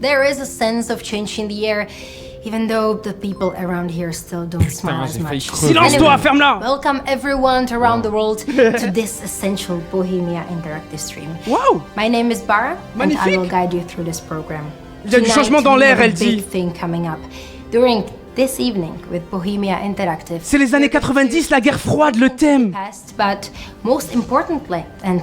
There is a sense of change in the air, even though the people around here still don't smile as much. Silence-toi, ferme-la! Welcome everyone around the world to this essential Bohemia interactive stream. Wow! My name is Bara, and I will Magnifique. guide you through this program. Il y a du changement dans l'air, elle dit. Big thing coming up during this evening with Bohemia Interactive. C'est les années 90, la guerre froide, le thème. Past, but most importantly, and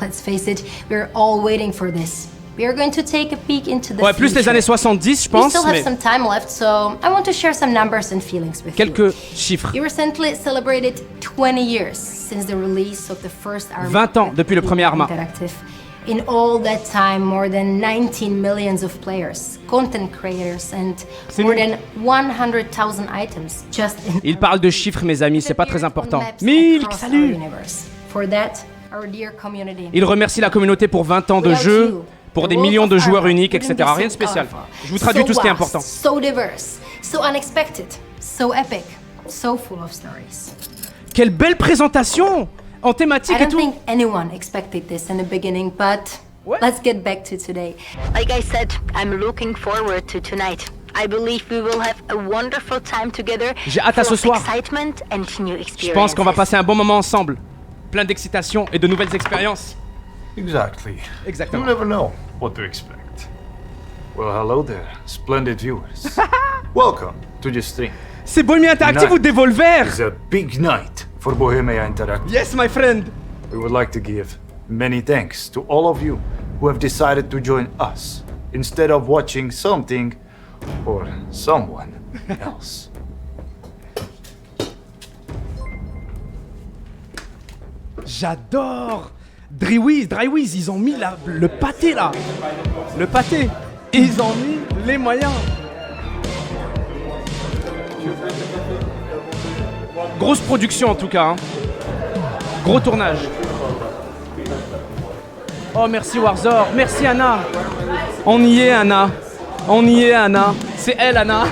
let's face it, we're all waiting for this. We are going to take a peek into the Ouais, plus future. les années 70, je We pense, still have mais some time left, so I want to share some numbers and feelings with you. quelques chiffres. We recently celebrated 20 years since the release of the first Arma. 20 ans depuis le premier Arma. Interactive. In all that time, more than 19 millions of players, content creators, and more than 100,000 items just in Il parle de chiffres, mes amis, c'est pas très important. maps Milk, across our salut! universe. For that, our dear community. Il remercie la communauté pour 20 ans de Without jeu, you, pour the des world millions of de joueurs Arma uniques, wouldn't etc. be Rien de so spécial. colorful, Je vous traduis so tout ce qui est vast, important. So diverse, so unexpected, so epic, so full of stories. Quelle belle présentation! En I thématique et don't tout. think anyone expected this in the beginning, but What? let's get back to today. Like I said, I'm looking forward to tonight. I believe we will have a wonderful time together. J'ai hâte à ce full of soir. excitement and new experiences. Je pense qu'on va passer un bon moment ensemble. Plein d'excitation et de nouvelles expériences. Exactly. Exactement. You never know what to expect. Well, hello there, splendid viewers. Welcome to the stream. C'est Bohemia Interactive Nice. ou Devolver? It's a big night for Bohemia Interactive. Yes, my friend. We would like to give many thanks to all of you who have decided to join us instead of watching something or someone else. J'adore. Drywiz, ils ont mis le pâté là. Le pâté. Ils ont mis les moyens. Grosse production en tout cas. Hein. Gros tournage. Oh merci Warzor, merci Anna. On y est Anna. On y est Anna. C'est elle Anna.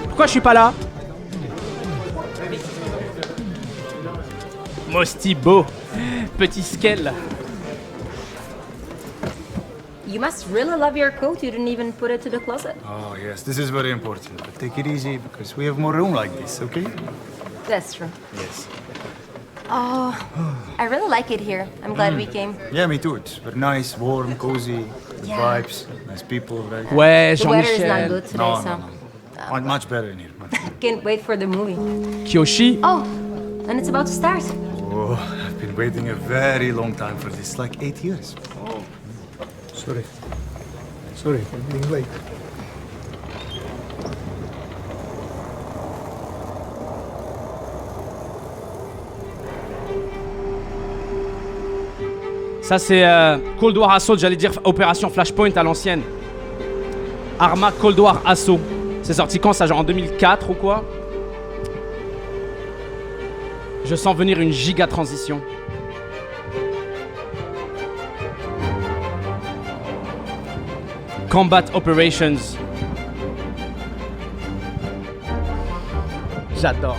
Pourquoi je suis pas là? Mostibo, petit Skell. You must really love your coat. You didn't even put it to the closet. Oh, yes, this is very important. But take it easy because we have more room like this, okay? That's true. Yes. Oh, I really like it here. I'm glad we came. Yeah, me too. It's very nice, warm, cozy, good Yeah. vibes, nice people, right? Ouais, The weather is not Jean-Michel. good today, No, so no, no. Much better in here. Much better. can't wait for the movie. Kyoshi. Oh, and it's about to start. Oh, I've been waiting a very long time for this, like 8 years. Sorry. Sorry for being late. Ça c'est Cold War Assault, j'allais dire Opération Flashpoint à l'ancienne. Arma Cold War Assault. C'est sorti quand ça, genre en 2004 ou quoi? Je sens venir une giga transition. Combat Operations. J'adore.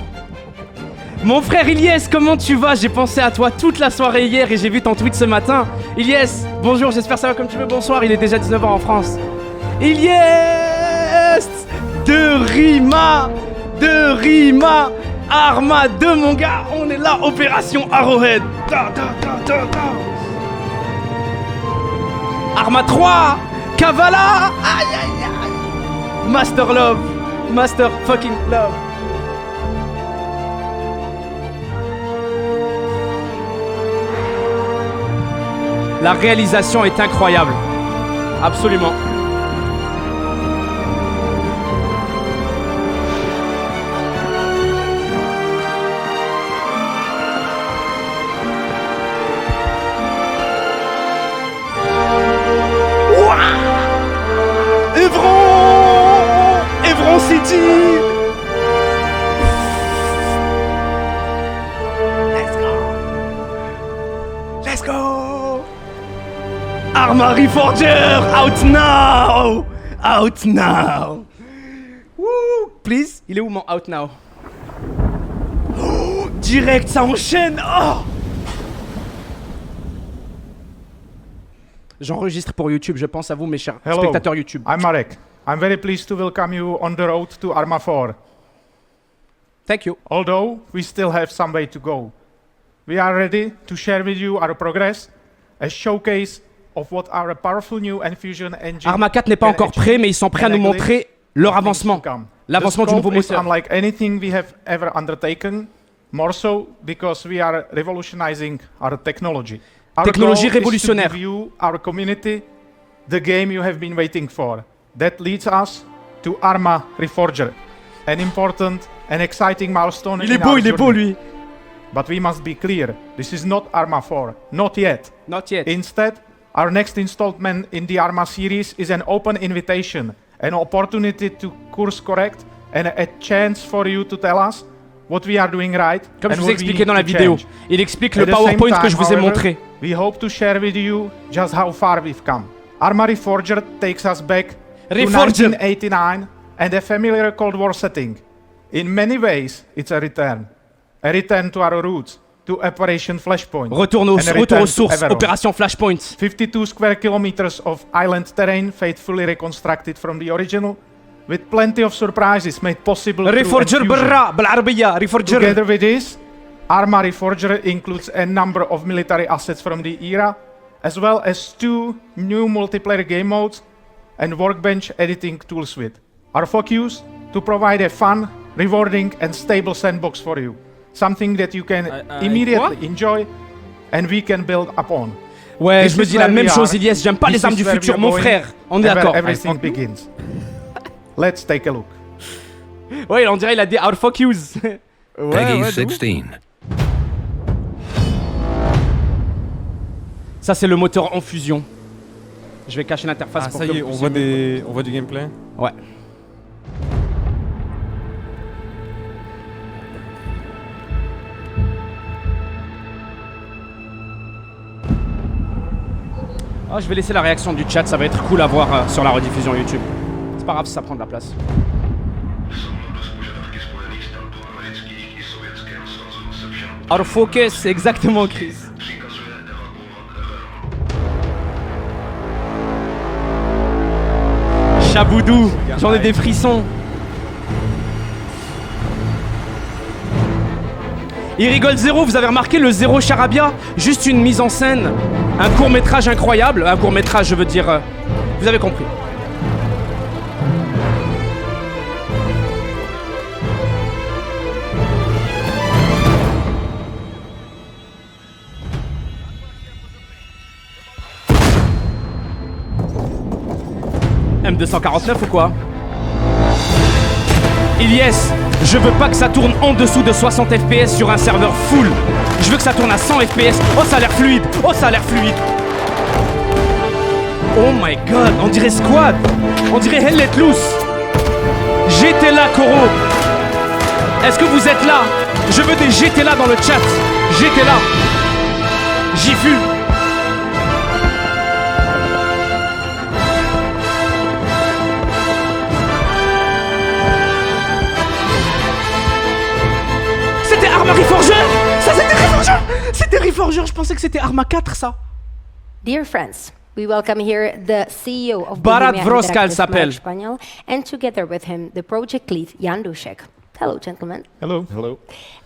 Mon frère Ilyes, comment tu vas? J'ai pensé à toi toute la soirée hier et j'ai vu ton tweet ce matin. Ilyes, bonjour, j'espère que ça va comme tu veux. Bonsoir, il est déjà 19h en France. Ilyes de Rima, Arma 2 mon gars, on est là, opération Arrowhead. Arma 3, Kavala, aïe aïe aïe. Master Love, Master fucking Love. La réalisation est incroyable. Absolument. Evron City. Let's go. Arma Reforger, out now! Out now! Woo! Please, il est où mon out now? Oh, direct, ça enchaîne! Oh! J'enregistre pour YouTube, je pense à vous mes chers Hello, spectateurs YouTube. I'm Marek. I'm very pleased to welcome you on the road to Arma 4. Thank you. Although we still have some way to go. We are ready to share with you our progress, a showcase of what our powerful new Enfusion engine Arma 4 n'est pas can encore achieve prêt, mais ils sont prêts à nous and montrer leur things to avancement. come. L'avancement The du nouveau scope is moteur. unlike anything we have ever undertaken, more so because we are revolutionizing our technology. Our Technologie goal is to révolutionnaire. give you, our community, the game you have been waiting for. That leads us to Arma Reforger, an important and exciting milestone Il est in beau, our il est beau journey. lui. But we must be clear, this is not Arma 4, not yet. Not yet. Instead, our next installment in the Arma series is an open invitation, an opportunity to course correct, and a chance for you to tell us what we are doing right. Comme je and vous ai what we expliqué need dans la to vidéo, change. il explique At le the same PowerPoint que time, je vous ai however, montré. We hope to share with you just how far we've come. Arma Reforger takes us back to Reforger. 1989 and a familiar Cold War setting. In many ways, it's a return to our roots, to Operation Flashpoint. Retour and a aux return to sources, Everon. opération Flashpoint. 52 square kilometers of island terrain faithfully reconstructed from the original, with plenty of surprises made possible through Reforger Enfusion. برا بالعربية Reforger. Together with this, Arma Reforger includes a number of military assets from the era, as well as 2 new multiplayer game modes and workbench editing tool suite. Our focus to provide a fun, rewarding and stable sandbox for you, something that you can immediately enjoy and we can build upon. Ouais, This je me is dis la where même we chose, are. Ilyes. J'aime pas This les armes is du where futur, we are mon going, frère. On est and where d'accord. everything begins. Let's take a look. Ouais, on dirait il a dit out focus. Peggy 16. Ça c'est le moteur en fusion. Je vais cacher l'interface Ah pour ça que y est, vous on puissiez- voit du gameplay. Ouais. Ah, je vais laisser la réaction du chat, ça va être cool à voir sur la rediffusion YouTube. C'est pas grave si ça prend de la place. Out of focus, exactement Chris. Chaboudou, j'en ai des frissons. Il rigole zéro, vous avez remarqué le zéro charabia? Juste une mise en scène, un court-métrage incroyable. Un court-métrage, je veux dire... vous avez compris. M249 ou quoi? Ilyes, je veux pas que ça tourne en dessous de 60 FPS sur un serveur full. Je veux que ça tourne à 100 FPS. Oh, ça a l'air fluide. Oh, ça a l'air fluide. Oh my god, on dirait Squad. On dirait Hell Let Loose. J'étais là, Koro. Est-ce que vous êtes là? Je veux des j'étais là dans le chat. J'étais là. J'y fus. C'était Arma Reforger. Ça, c'était Reforger. C'était Reforger. Je pensais que c'était Arma 4, ça. Dear friends, we welcome here the CEO of Barat Bohemia Vroskal Interactive, s'appelle. Marek Spaniel, and together with him, the project lead, Jan Dušek. Hello, gentlemen. Hello. Hello.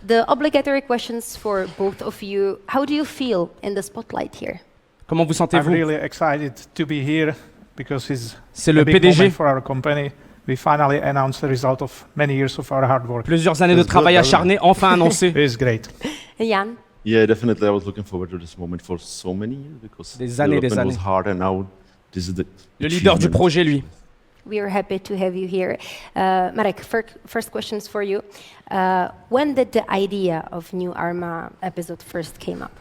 The obligatory questions for both of you. How do you feel in the spotlight here? Comment vous I'm sentez-vous? really excited to be here because it's C'est a le big PDG. moment for our company. We finally announced the result of many years of our hard work. Plusieurs années de travail acharné, enfin annoncé. It's great. Jan? Yeah, definitely. I was looking forward to this moment for so many years because Des années, des development was années. hard, and now this is the Le leader du achievement. projet, lui. We are happy to have you here. Marek, first questions for you. When did the idea of New Arma episode first came up?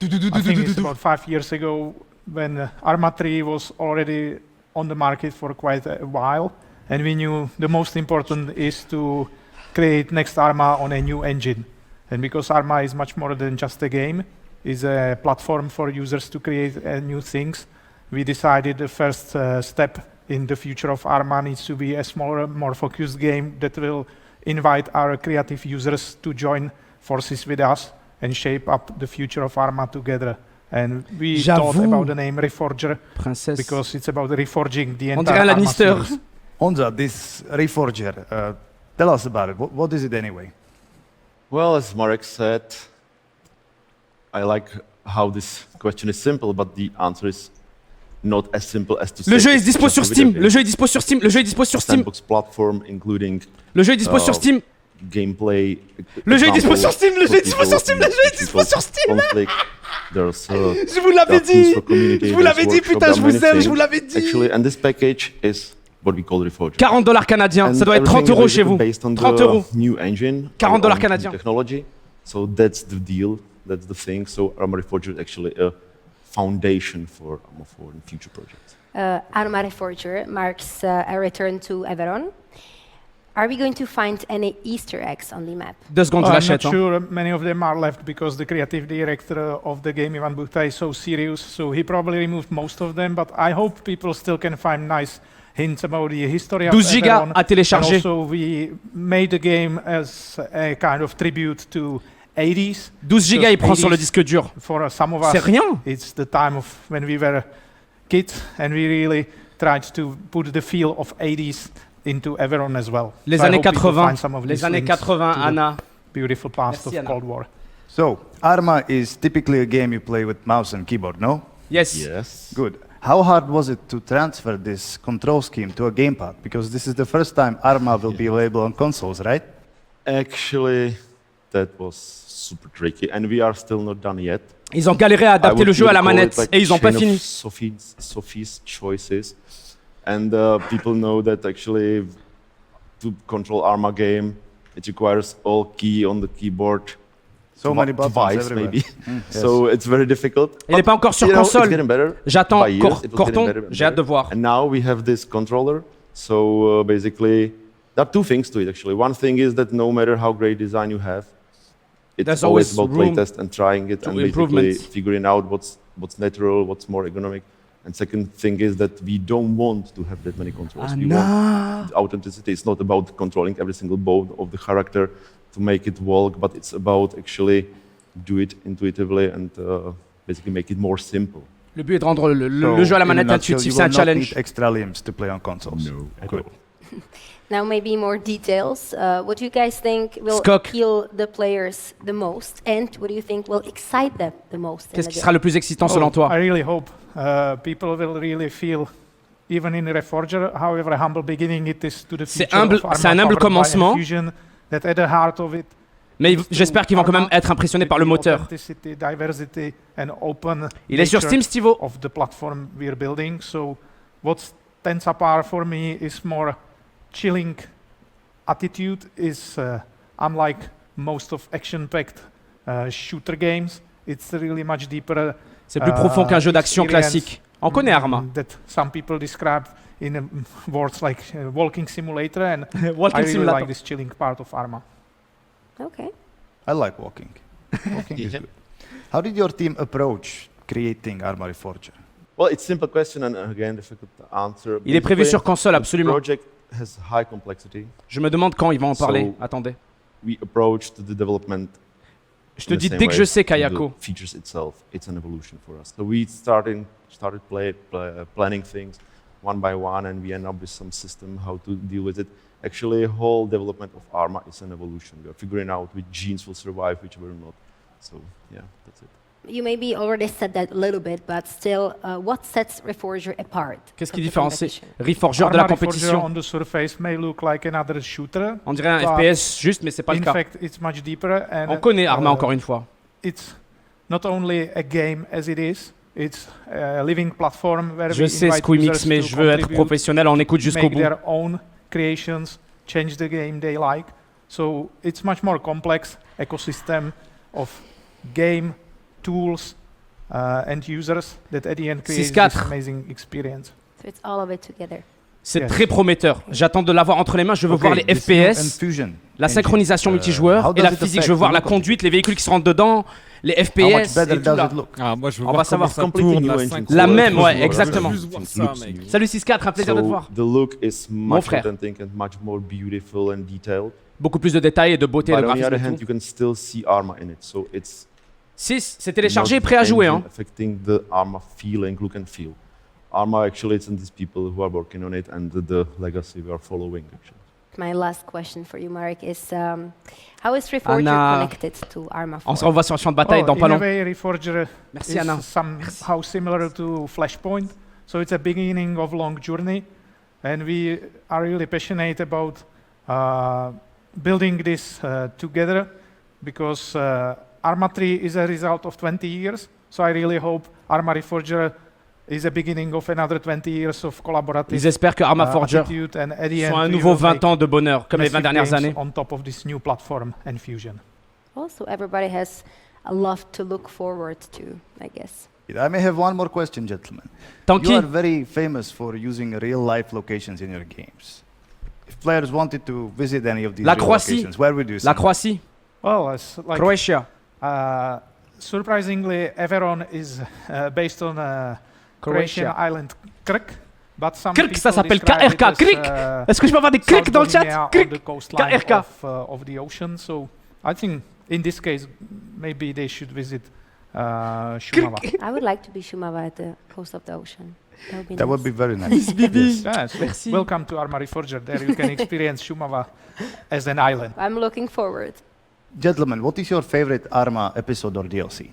I think it's about 5 years ago when Arma 3 was already on the market for quite a while, and we knew the most important is to create next Arma on a new engine. And because Arma is much more than just a game, it's a platform for users to create new things, we decided the first step in the future of Arma needs to be a smaller, more focused game that will invite our creative users to join forces with us and shape up the future of Arma together. And we thought about the name Reforger because it's about reforging the entire Arma series. Honza, this Reforger, tell us about it. What is it anyway? Well, as Marek said, I like how this question is simple, but the answer is not as simple as to say. Le jeu est dispo sur Steam. Le jeu est dispo sur Steam. Le jeu est dispo sur Steam. Sandbox platform, including. Le jeu est dispo sur Steam. Gameplay. Le jeu est dispo sur Steam. Le jeu est dispo sur Steam. Le jeu est dispo sur Steam. Je vous l'avais dit. Je vous l'avais dit, putain, je vous aime. Je vous l'avais dit. Actually, and this package is what we call Reforger. $40 canadiens. Ça doit être 30 € chez vous. 30 €. New engine. $40 canadiens. Technology. So that's the deal. That's the thing. So Arma Reforger is actually a foundation for Arma 4 and future projects. Arma Reforger marks a return to Everon. Are we going to find any Easter eggs on the map? 2 secondes, je I'm l'achète. not sure many of them are left because the creative director of the game, Ivan Buchta, is so serious, so he probably removed most of them, but I hope people still can find nice hints about the history of 12 gigas Everon. à télécharger. And also we made the game as a kind of tribute to 80s. 12 gigas, il prend sur le disque dur. For some of us, C'est rien. it's the time of when we were kids and we really tried to put the feel of 80s into Everon as well. Les So I années hope people 80, find some of les these années links 80, to the Anna. beautiful past Merci, of Anna. Cold War. So, Arma is typically a game you play with mouse and keyboard, no? Yes. Yes. Good. How hard was it to transfer this control scheme to a gamepad? Because this is the first time Arma will be available on consoles, right? Actually, that was super tricky, and we are still not done yet. Ils ont galéré à adapter le jeu à la manette et ils n'ont pas fini. Sophie's choices, and people know that actually to control Arma game, it requires all key on the keyboard. So many buttons twice, everywhere. maybe. Yes. So it's very difficult. Il n'est pas encore sur You know, console. it's getting better. J'attends By years, it was getting Corton, better and j'ai hâte de better. voir. And now we have this controller. So basically, there are two things to it actually. One thing is that no matter how great design you have, it's There's always always about room playtest and trying it to and basically improvements. figuring out what's natural, what's more ergonomic. And second thing is that we don't want to have that many controls. We want authenticity. It's not about controlling every single bone of the character to make it walk, but it's about actually do it intuitively and basically make it more simple. Le but est de rendre le So, jeu à la in a manette nutshell, intuitif, you c'est un will not challenge. need extra limbs to play on consoles. No, at Good. all. Now maybe more details. What do you guys think will Skok. appeal the players the most, and what do you think will excite them the most? Qu'est-ce qui sera le plus excitant selon I toi? really hope people will really feel, even in Reforger, however humble beginning it is to the C'est future humble- of Arma c'est un humble powered by commencement. Infusion, that at the heart of it Mais is j'espère qu'ils vont quand même Arma, être impressionnés par le with the moteur. authenticity, diversity and open Il est sur nature Steam, Stivo. of the platform we're building. So what stands apart for me is more chilling attitude. Is unlike most of action-packed shooter games, it's really much deeper. C'est plus profond qu'un jeu d'action experience, classique. On connaît Arma. That some people describe in words like walking simulator, and I Walking really Simulator. like this chilling part of Arma. Okay. I like walking. Walking is good. How did your team approach creating Arma Reforger? Well, it's a simple question, and again, difficult to answer. Il est prévu Basically, sur console, the absolument. project has high complexity. Je me demande quand ils vont en parler. So- Attendez. We approached the development. Je te in the dis same dès que way je sais, to the Kayako. Features itself, it's an evolution for us. So we started planning things one by one, and we end up with some system how to deal with it. Actually, whole development of Arma is an evolution. We are figuring out which genes will survive, which will not. So yeah, that's it. You maybe already said that a little bit, but still, what sets Reforger apart? Qu'est-ce qui from the différencie competition? Reforger de la Arma Reforger compétition? on the surface may look like another shooter. On dirait un Bah, FPS juste, mais c'est pas le In cas. fact, it's much deeper. And, On connaît Arma encore une fois. It's not only a game as it is, it's a living platform where Je we sais invite Squeamix, users mais to je veux être contribute, professionnel, on écoute jusqu'au make bout. their own creations, change the game they like. So it's much more complex ecosystem of game, tools, and users that at the end creates this 6-4. amazing experience. So it's all of it together. C'est très prometteur. J'attends de l'avoir entre les mains. Je veux voir les FPS, la synchronisation multijoueur et la physique. Je veux voir la conduite, les véhicules qui se rentrent dedans, les FPS et tout là. Moi, je veux On va voir savoir. comment ça tourne, La même, ouais, exactement. Je veux juste voir ça, mec. Salut 6-4, un plaisir de te voir. The look is Mon much frère. authentic and much more beautiful and detailed. Beaucoup plus de détails et de beauté, But de on the other graphisme hand, et tout. you can still see Arma in it, so it's 6, c'est téléchargé et not prêt à jouer. engine Hein. affecting the Arma feeling, look and feel. Arma actually, it's in these people who are working on it and the legacy we are following actually. My last question for you, Marek, is how is Reforger Anna. connected to Arma 4? On se revoit sur le champ de bataille dans in pas a long. way, Reforger Merci, is Anna. somehow similar to Flashpoint. So it's a beginning of long journey, and we are really passionate about building this together, because Arma 3 is a result of 20 years. So I really hope Arma Reforger is a beginning of another 20 years of collaborative Ils espèrent que Arma Forger attitude, and at the end soit un we nouveau will 20 make ans de bonheur, comme les 20 massive dernières games années. on top of this new platform and Fusion. Also, everybody has a lot to look forward to, I guess. I may have one more question, gentlemen. Tanky. You are very famous for using real-life locations in your games. If players wanted to visit any of these La real Croatie. locations, where would you La send them? Croatie, Well, it's like Croatia. surprisingly, Everon is based on a Croatian Croatia. island Krk, but some Krk, ça people s'appelle describe it KRK, as, Krk. Est-ce que je peux avoir des clics South dans le chat? Bosnia on Krk, the coastline KRK. of the ocean. So I think in this case, maybe they should visit Shumava. I would like to be Shumava at the coast of the ocean. That would be That nice. would be very nice. Yes, Merci. welcome to Arma Reforger. There you can experience Shumava as an island. I'm looking forward. Gentlemen, what is your favorite Arma episode or DLC? Like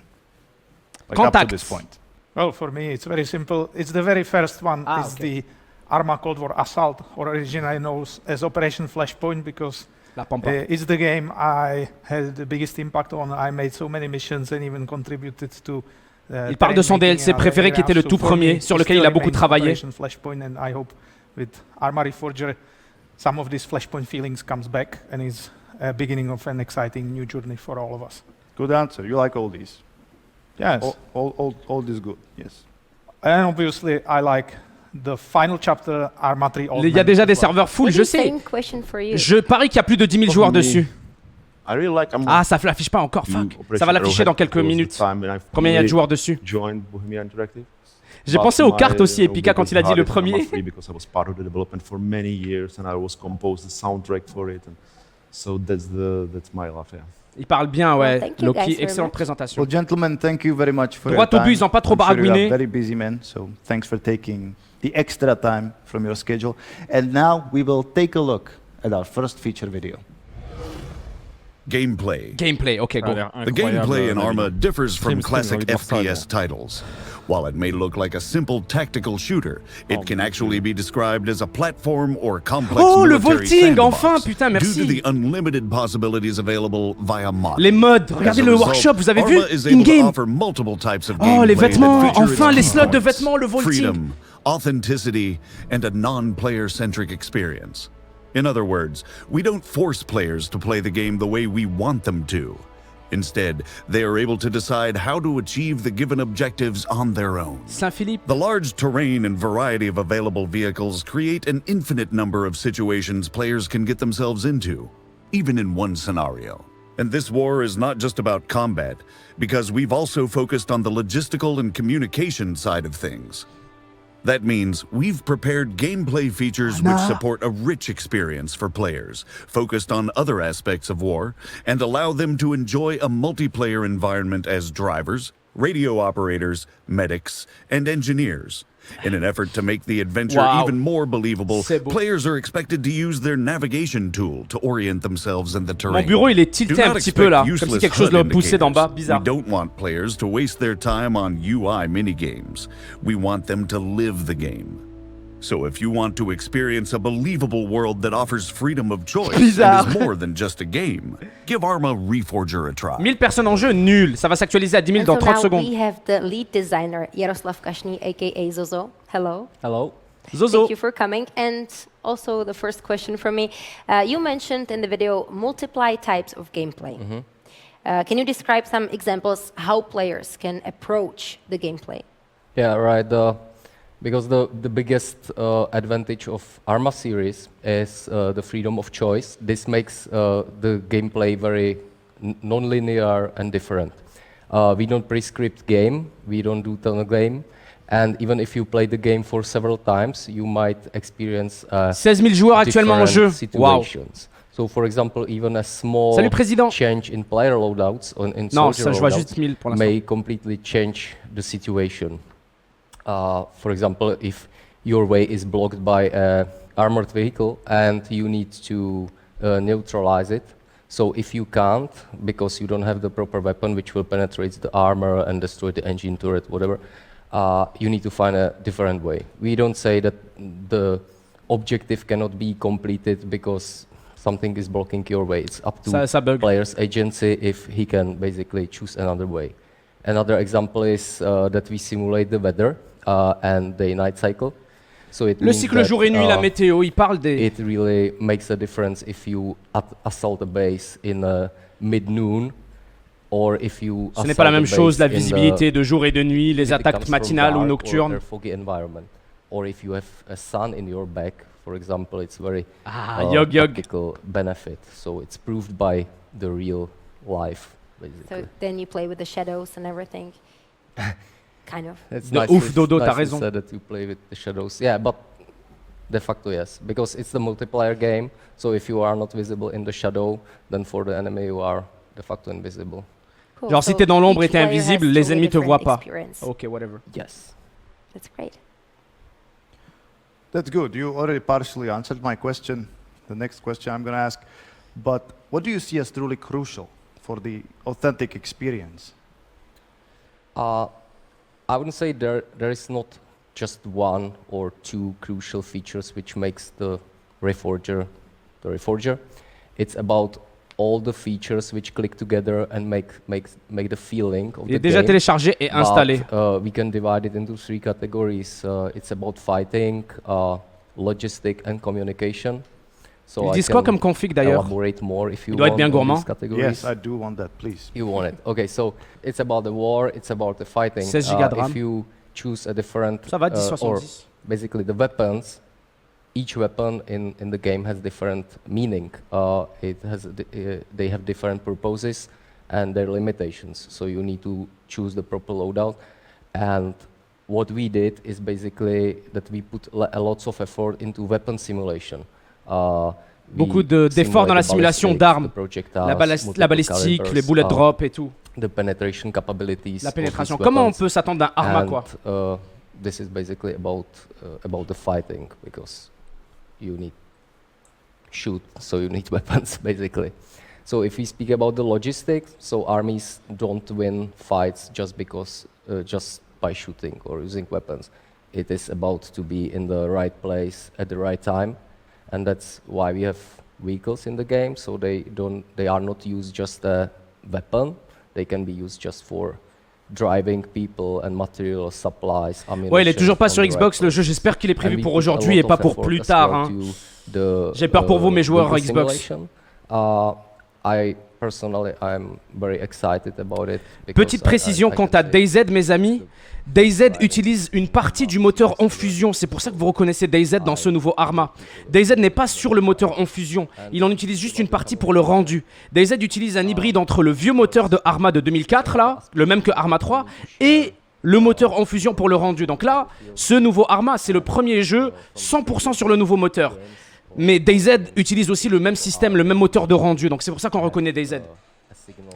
up to Contact. this point. Well, for me, it's very simple. It's the very first one. Ah, It's okay. the Arma Cold War Assault, or originally known as Operation Flashpoint, because La Pampa. it's the game I had the biggest impact on. I made so many missions and even contributed to. Il parle de son terrain DLC making in préféré other qui était le areas. tout So for me, premier, it sur lequel still il a beaucoup remains travaillé. Operation Flashpoint, and I hope with Arma Reforger, some of these Flashpoint feelings comes back and is a beginning of an exciting new journey for all of us. Good answer. You like all these. Yes. All this good. Yes. And obviously, I like the final chapter, Arma 3 Old Il y a Man déjà as des well. serveurs full, je sais. Same question for you. Je parie qu'il y a plus de 10 000 joueurs dessus. I really like Arma. Ah, ça l'affiche pas encore, fuck. Ça va l'afficher dans quelques minutes. Combien il y a de joueurs dessus? Joined Bohemia Interactive. J'ai pensé aux cartes aussi, Epica, quand il a dit le premier. Because I was part of the development for many years and I was composed the soundtrack for it. And so that's my love, yeah. Il parle bien, Well, ouais. thank you Loki, guys very excellente much. présentation. Well, gentlemen, thank you very much for Droit your time. au but, ils ont pas trop I'm sure you baragouiné. are very busy men, so thanks for taking the extra time from your schedule. And now we will take a look at our first feature video. Gameplay. Gameplay, ok, go. The gameplay in Arma differs from Stream, classic j'ai envie de voir ça, FPS titles. While it may look like a simple tactical shooter, it can actually be described as a platform or complex Oh, le military vaulting, sandbox enfin, putain, due to merci. the unlimited possibilities available via mods. Les mods, As regardez a le result, workshop, vous avez vu? Arma is able to In-game. offer multiple types of Oh, les gameplay vêtements, that feature enfin, its les key slots de points. vêtements, le vaulting. Freedom, authenticity, and a non-player-centric experience. In other words, we don't force players to play the game the way we want them to. Instead, they are able to decide how to achieve the given objectives on their own. Saint-Philippe. The large terrain and variety of available vehicles create an infinite number of situations players can get themselves into, even in one scenario. And this war is not just about combat, because we've also focused on the logistical and communication side of things. That means we've prepared gameplay features which support a rich experience for players, focused on other aspects of war, and allow them to enjoy a multiplayer environment as drivers, radio operators, medics, and engineers. In an effort to make the adventure Wow. even more believable, C'est beau. players are expected to use their navigation tool to orient themselves in the terrain. Mon bureau, il est Do tilté un not petit peu expect là, comme useless si quelque chose HUD le poussait d'en bas, indicators. bizarre. We don't want players to waste their time on UI minigames. We want them to live the game. So if you want to experience a believable world that offers freedom of choice Bizarre. and is more than just a game, give Arma Reforger a try. 1000 personnes en jeu, nul. Ça va s'actualiser à 10 000 And dans so 30 now secondes. we have the lead designer, Jaroslav Kashny, aka Zozo. Hello. Hello. Zozo. Thank you for coming. And also the first question from me. You mentioned in the video multiply types of gameplay. Can you describe some examples how players can approach the gameplay? Yeah, right. Because the biggest advantage of Arma series is the freedom of choice. This makes the gameplay very non-linear and different. We don't prescript game, we don't do tunnel game, and even if you play the game for several times, you might experience 16 000 joueurs actuellement en jeu. Wow. situations. So for example, even a small Salut, président. change in player loadouts, in Non, soldier ça, je vois juste loadouts, 1000 pour l'instant. may completely change the situation. For example, if your way is blocked by an armored vehicle and you need to neutralize it, so if you can't, because you don't have the proper weapon which will penetrate the armor and destroy the engine turret, whatever, you need to find a different way. We don't say that the objective cannot be completed because something is blocking your way. It's up to Ça bug. player's agency if he can basically choose another way. Another example is that we simulate the weather and day-night cycle. So it Le means cycle that, jour et nuit, la météo, il parle des... it really makes a difference if you assault a base in mid-noon or if you Ce n'est pas la même chose, la base in the- visibilité de jour et de nuit, les if it attaques comes from matinales ou dark nocturnes. or a foggy environment, or if you have a sun in your back, for example, it's very Yog Yog. practical benefit. So it's proved by the real life, basically. So then you play with the shadows and everything. Kind of. It's De nice ouf, to- Dodo, t'as nice to raison. say that you play with the shadows. Yeah, but de facto yes, because it's the multiplayer game. So if you are not visible in the shadow, then for the enemy you are de facto invisible. Cool. Genre si So t'es dans l'ombre et each t'es player invisible, has les totally ennemis te voient different pas. experience. Ok, whatever. Yes. That's great. That's good. You already partially answered my question, the next question I'm going to ask. But what do you see as truly crucial for the authentic experience? I wouldn't say there is not just one or two crucial features which makes the Reforger the Reforger. It's about all the features which click together and make the feeling of Il est the déjà game. téléchargé et installé. But, we can divide it into three categories. It's about fighting, logistic and communication. So Ils I disent quoi can comme config d'ailleurs? elaborate more if you Il doit être want bien on gourmand. these categories. Yes, I do want that, please. You want it. Okay, so it's about the war, it's about the fighting. 16 gigas de RAM. If you choose a different, Ça va, or 1070. basically the weapons, each weapon in the game has different meaning. They have different purposes and their limitations. So you need to choose the proper loadout. And what we did is basically that we put a lots of effort into weapon simulation. Beaucoup d'efforts dans la simulation d'armes. La balistique, les bullet drop et tout. The penetration capabilities. La of pénétration. these Comment on weapons. peut s'attendre d'un Arma, And, quoi? This is basically about the fighting, because you need shoot, so you need weapons basically. So if we speak about the logistics, so armies don't win fights just because just by shooting or using weapons. It is about to be in the right place at the right time, and that's why we have vehicles in the game. So they are not used just a weapon. They can be used just for driving people and material supplies. Ouais, il est toujours pas sur Xbox le jeu. J'espère qu'il est prévu pour aujourd'hui et pas pour plus tard. Hein. J'ai peur pour vous, mes joueurs Xbox. I'm very excited about it. Petite précision quant à DayZ, mes amis. DayZ utilise une partie du moteur en fusion. C'est pour ça que vous reconnaissez DayZ dans ce nouveau Arma. DayZ n'est pas sur le moteur en fusion. Il en utilise juste une partie pour le rendu. DayZ utilise un hybride entre le vieux moteur de Arma de 2004, là, le même que Arma 3, et le moteur en fusion pour le rendu. Donc là, ce nouveau Arma, c'est le premier jeu 100% sur le nouveau moteur. Mais DayZ utilise aussi le même système, le même moteur de rendu. Donc c'est pour ça qu'on reconnaît DayZ.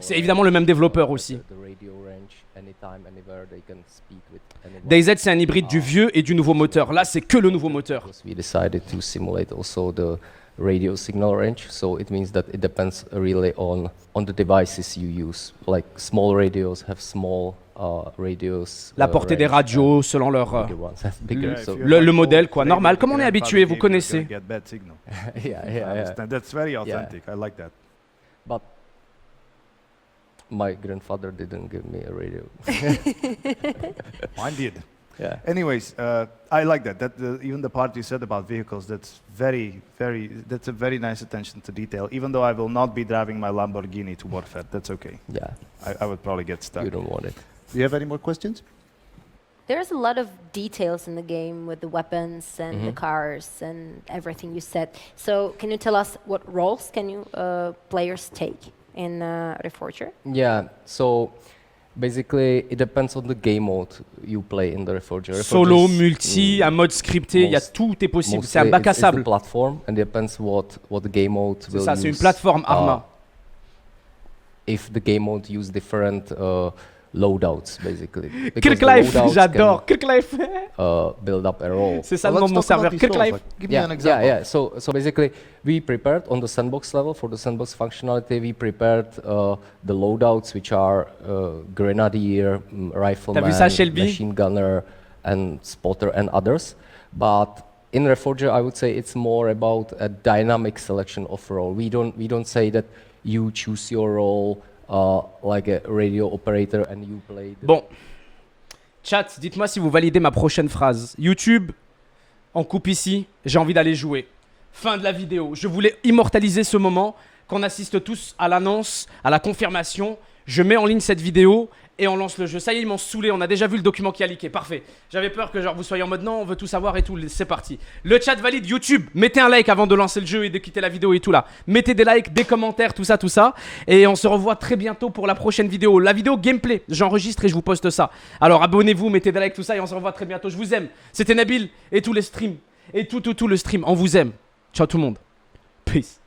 C'est évidemment le même développeur aussi. DayZ, c'est un hybride du vieux et du nouveau moteur. Là, c'est que le nouveau moteur. We decided to simulate also the radio signal range, so it means that it depends really on the devices you use. Like small radios have small radios. La portée des radios selon leur Bigger, so le modèle, quoi. Normal, comme on est habitué, vous connaissez. yeah. That's very authentic. I like that. But my grandfather didn't give me a radio. Mine did. Yeah. Anyways, I like that. Even the part you said about vehicles, that's that's a very nice attention to detail. Even though I will not be driving my Lamborghini to Warfare, that's okay. Yeah. I would probably get stuck. You don't want it. Do you have any more questions? There's a lot of details in the game with the weapons and the cars and everything you said. So can you tell us what roles can you players take in Reforger? Yeah, so basically it depends on the game mode you play in the Reforger. Solo, multi, un mode scripté, tout est possible. C'est un bac à sable. It's the platform and depends what the game mode will use. C'est une plateforme Arma. If the game mode use different loadouts, basically. Kirklife, j'adore. Kirklife. Build up a role. C'est ça le nom de mon serveur. Kirklife. Give me an example. Yeah. So basically, we prepared on the sandbox level for the sandbox functionality. We prepared the loadouts, which are grenadier, rifleman, machine gunner, and spotter, and others. But in Reforger, I would say it's more about a dynamic selection of role. We don't say that you choose your role. Like a radio operator and you play. Bon, chat, dites-moi si vous validez ma prochaine phrase. YouTube, on coupe ici, j'ai envie d'aller jouer. Fin de la vidéo. Je voulais immortaliser ce moment, qu'on assiste tous à l'annonce, à la confirmation. Je mets en ligne cette vidéo et on lance le jeu. Ça y est, ils m'ont saoulé, on a déjà vu le document qui a leaké. Parfait. J'avais peur que genre vous soyez en mode non, on veut tout savoir et tout. C'est parti. Le chat valide YouTube. Mettez un like avant de lancer le jeu et de quitter la vidéo et tout là. Mettez des likes, des commentaires, tout ça. Et on se revoit très bientôt pour la prochaine vidéo. La vidéo gameplay, j'enregistre et je vous poste ça. Alors abonnez-vous, mettez des likes, tout ça et on se revoit très bientôt. Je vous aime. C'était Nabil et tous les streams. Et tout le stream. On vous aime. Ciao tout le monde. Peace.